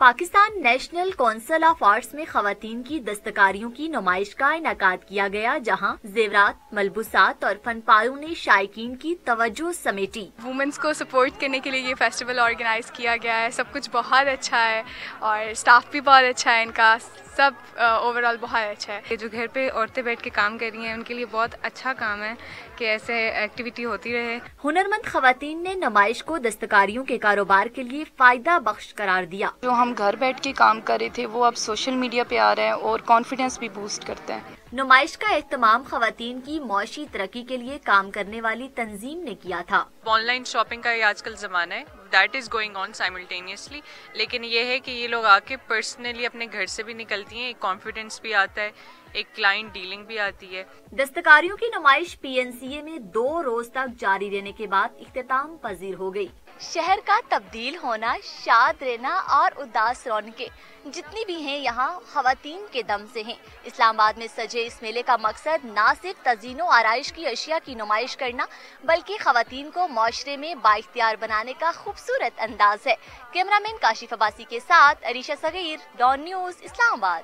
Pakistan national council of arts میں خواتین کی دستکاریوں کی نمائش کا انعقاد کیا گیا، جہاں زیورات، ملبوسات اور فن پاروں نے شائقین کی توجہ سمیٹی۔ وومنس کو سپورٹ کرنے کے لیے یہ فیسٹیول آرگنائز کیا گیا ہے۔ سب کچھ بہت اچھا ہے اور اسٹاف بھی بہت اچھا ہے، ان کا سب اوور آل بہت اچھا ہے۔ یہ جو گھر پہ عورتیں بیٹھ کے کام کر رہی ہیں ان کے لیے بہت اچھا کام ہے کہ ایسے ایکٹیویٹی ہوتی رہے۔ ہنرمند خواتین نے نمائش کو دستکاریوں کے کاروبار کے لیے فائدہ بخش قرار دیا۔ جو ہم گھر بیٹھ کے کام کر رہے تھے وہ اب سوشل میڈیا پہ آ رہے ہیں اور کانفیڈنس بھی بوسٹ کرتے ہیں۔ نمائش کا اہتمام خواتین کی معاشی ترقی کے لیے کام کرنے والی تنظیم نے کیا تھا۔ آن لائن شاپنگ کا یہ آج کل زمانہ ہے، that is going on simultaneously, لیکن یہ ہے کہ یہ لوگ آ کے پرسنلی اپنے گھر سے بھی نکلتی ہیں، ایک کانفیڈنس بھی آتا ہے، ایک کلائنٹ ڈیلنگ بھی آتی ہے۔ دستکاریوں کی نمائش پی این سی اے میں 2 روز تک جاری رہنے کے بعد اختتام پذیر ہو گئی۔ شہر کا تبدیل ہونا، شاد رہنا اور اداس رونقیں جتنی بھی ہیں یہاں خواتین کے دم سے ہیں۔ اسلام آباد میں سجے اس میلے کا مقصد نہ صرف تزئین و آرائش کی اشیاء کی نمائش کرنا بلکہ خواتین کو معاشرے میں بااختیار بنانے کا خوبصورت انداز ہے۔ کیمرہ مین کاشف عباسی کے ساتھ عریشہ صغیر، ڈان نیوز، اسلام آباد۔